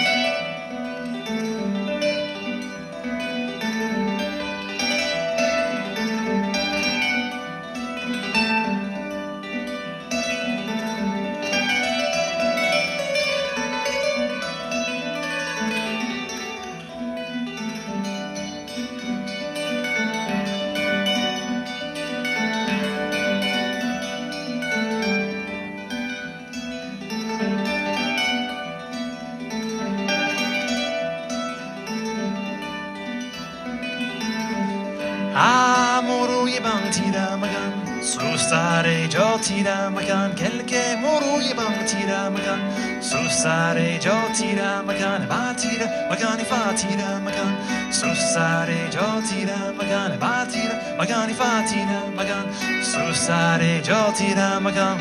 [SPEAKER 2] Amoro ibang tira magan, susare jotira magan, kelke moro ibang tira magan, susare jotira magan, batira magan ifa tira magan, susare jotira magan, batira magan ifa tira magan, susare jotira magan.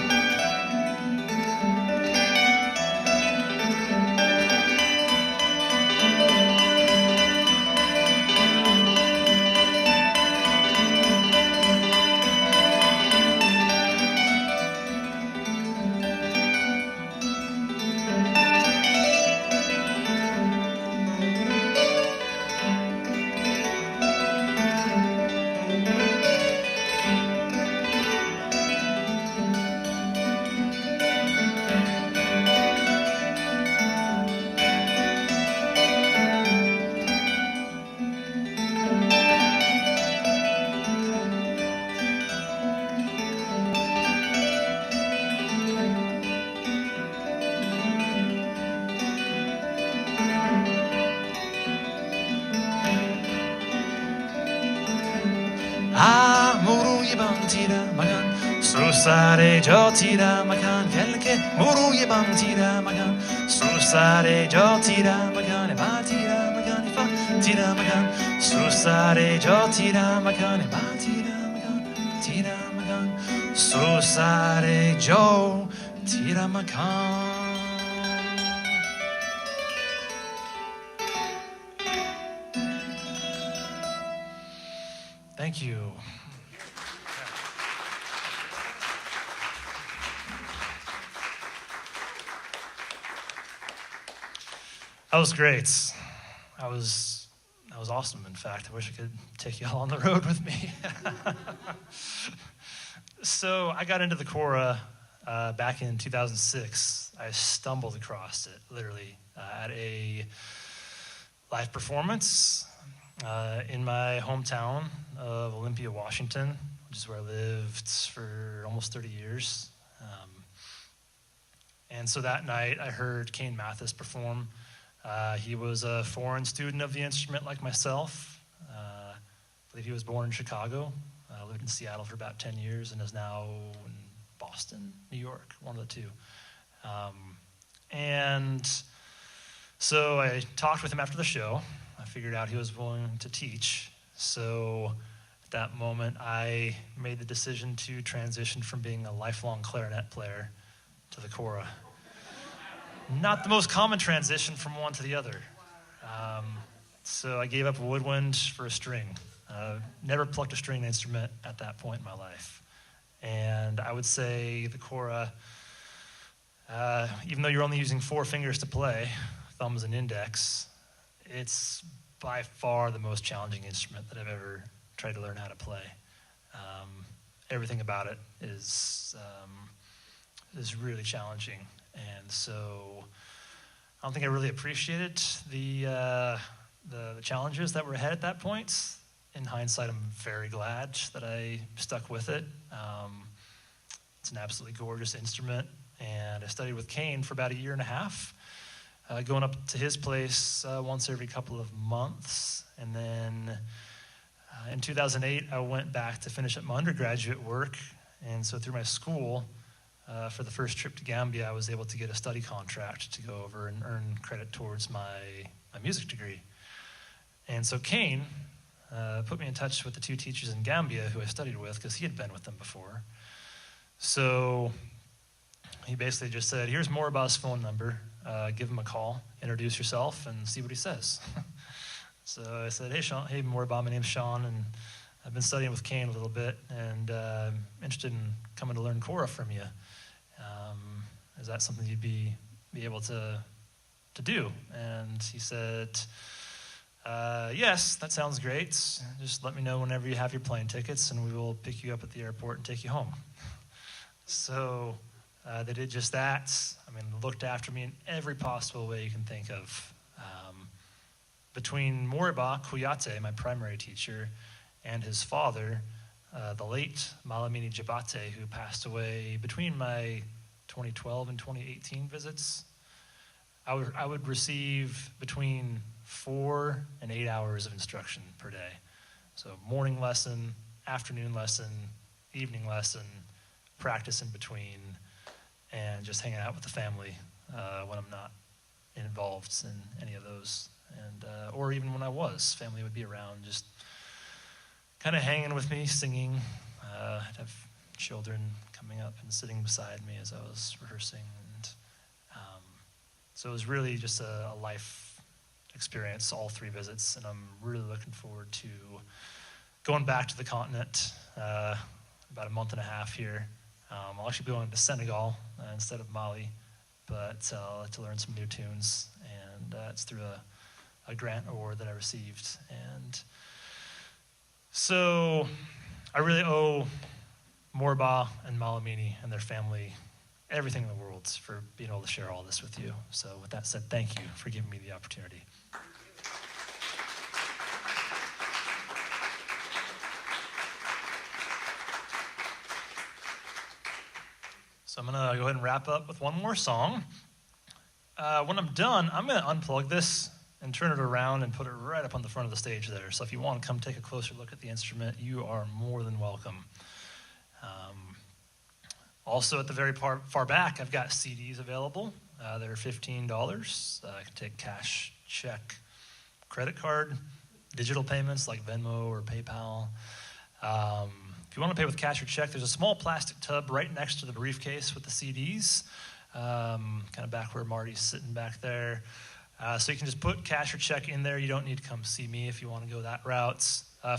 [SPEAKER 2] Amoro ibang tira magan, susare jotira magan, kelke moro ibang tira magan, susare jotira magan, batira magan ifa tira magan, susare jotira magan, batira magan tira magan, susare jotira magan. Thank you. That was great. That was awesome, in fact. I wish I could take you all on the road with me. So I got into the Kora back in 2006. I stumbled across it, literally, at a live performance in my hometown of Olympia, Washington, which is where I lived for almost 30 years. And so that night, I heard Kane Mathis perform. He was a foreign student of the instrument like myself. I believe he was born in Chicago, lived in Seattle for about 10 years, and is now in Boston, New York, one of the two. And so I talked with him after the show. I figured out he was willing to teach. So at that moment, I made the decision to transition from being a lifelong clarinet player to the Kora. Not the most common transition from one to the other. So I gave up a woodwind for a string. Never plucked a string instrument at that point in my life. And I would say the Kora, even though you're only using 4 fingers to play, thumbs and index, it's by far the most challenging instrument that I've ever tried to learn how to play. Everything about it is really challenging. And so I don't think I really appreciated the challenges that were ahead at that point. In hindsight, I'm very glad that I stuck with it. It's an absolutely gorgeous instrument, and I studied with Kane for about a year and a half, going up to his place once every couple of months. And then in 2008, I went back to finish up my undergraduate work. And so through my school, for the first trip to Gambia, I was able to get a study contract to go over and earn credit towards my music degree. And so Kane put me in touch with the two teachers in Gambia who I studied with, because he had been with them before. So he basically just said, here's Morabah's phone number. Give him a call, introduce yourself, and see what he says. So I said, hey, Sean, hey, Morabah, my name's Sean, and I've been studying with Kane a little bit, and I'm interested in coming to learn Kora from you. Is that something you'd be able to do? And he said, yes, that sounds great. Just let me know whenever you have your plane tickets, and we will pick you up at the airport and take you home. So they did just that. I mean, looked after me in every possible way you can think of. Between Morabah Kuyate, my primary teacher, and his father, the late Malamini Jabate, who passed away between my 2012 and 2018 visits, I would receive between 4 and 8 hours of instruction per day. So morning lesson, afternoon lesson, evening lesson, practice in between, and just hanging out with the family when I'm not involved in any of those. And or even when I was, family would be around, just kind of hanging with me, singing. I'd have children coming up and sitting beside me as I was rehearsing. And so it was really just a life experience, all 3 visits, and I'm really looking forward to going back to the continent about a month and a half here. I'll actually be going to Senegal instead of Mali, but I'll like to learn some new tunes, and it's through a grant award that I received. And so I really owe Morabah and Malamini and their family everything in the world for being able to share all this with you. So with that said, thank you for giving me the opportunity. So I'm going to go ahead and wrap up with one more song. When I'm done, I'm going to unplug this and turn it around and put it right up on the front of the stage there. So if you want to come take a closer look at the instrument, you are more than welcome. Also, at the very far back, I've got CDs available. They're $15. I can take cash, check, credit card, digital payments like Venmo or PayPal. If you want to pay with cash or check, there's a small plastic tub right next to the briefcase with the CDs, kind of back where Marty's sitting back there. So you can just put cash or check in there. You don't need to come see me if you want to go that route.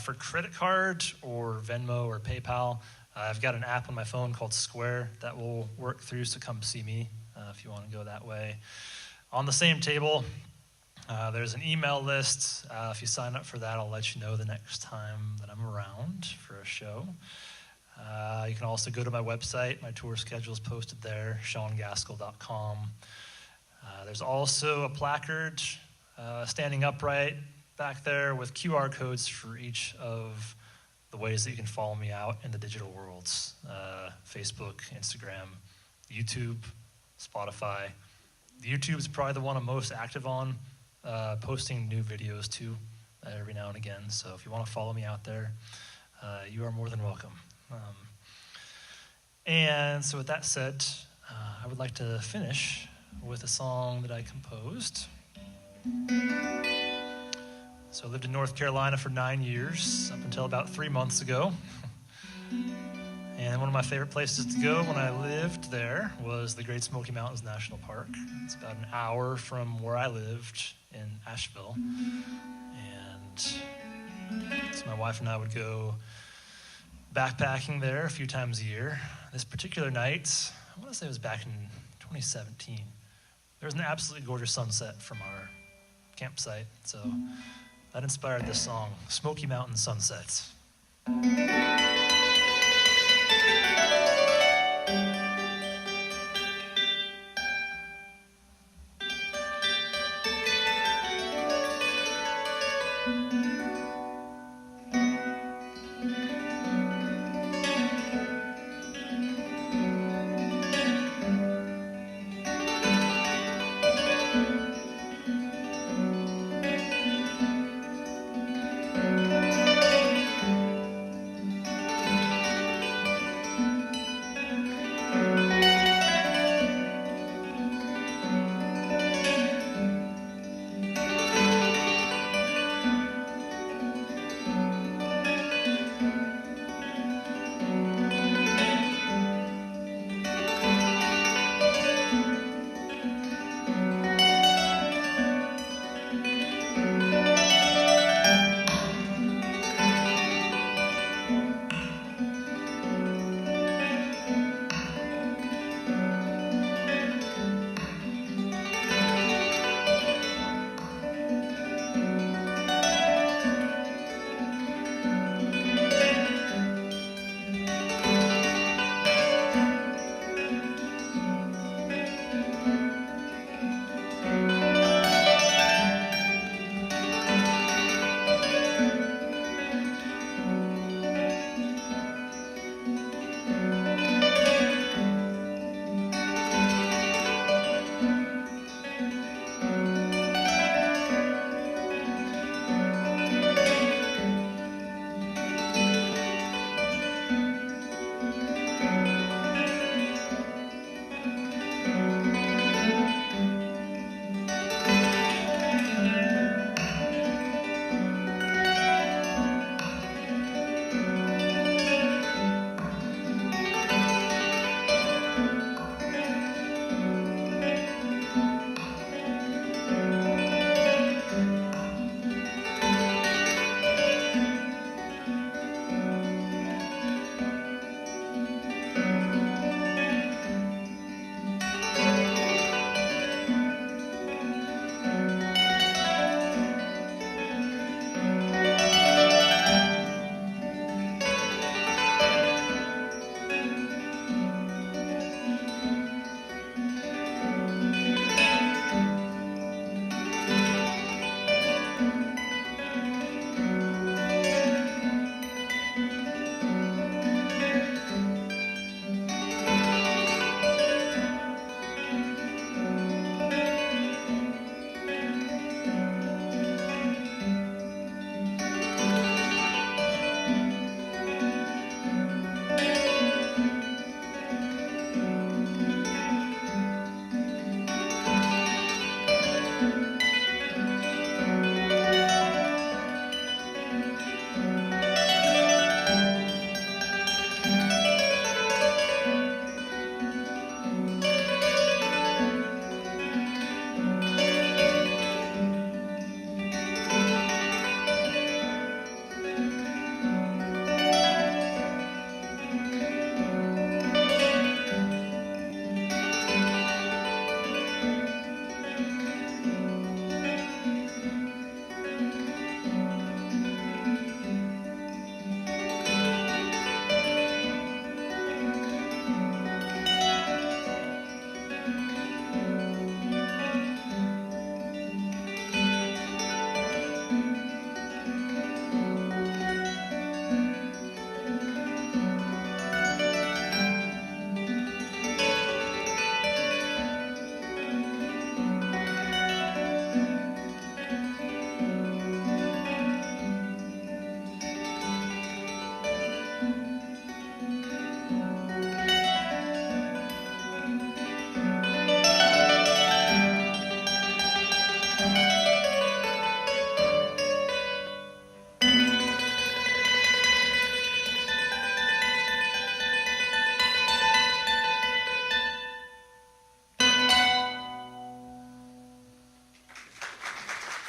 [SPEAKER 2] For credit card or Venmo or PayPal, I've got an app on my phone called Square that will work through, so come see me if you want to go that way. On the same table, there's an email list. If you sign up for that, I'll let you know the next time that I'm around for a show. You can also go to my website. My tour schedule is posted there, seangaskell.com. There's also a placard standing upright back there with QR codes for each of the ways that you can follow me out in the digital worlds. Facebook, Instagram, YouTube, Spotify. YouTube is probably the one I'm most active on, posting new videos too every now and again. So if you want to follow me out there, you are more than welcome. And so with that said, I would like to finish with a song that I composed. So I lived in North Carolina for 9 years, up until about 3 months ago. And one of my favorite places to go when I lived there was the Great Smoky Mountains National Park. It's about an hour from where I lived in Asheville. And so my wife and I would go backpacking there a few times a year. This particular night, I want to say it was back in 2017, there was an absolutely gorgeous sunset from our campsite. So that inspired this song, Smoky Mountain Sunsets.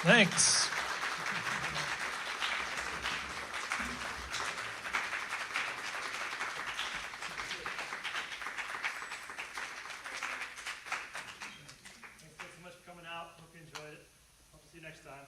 [SPEAKER 2] Thanks. Thanks so much for coming out. Hope you enjoyed it. Hope to see you next time.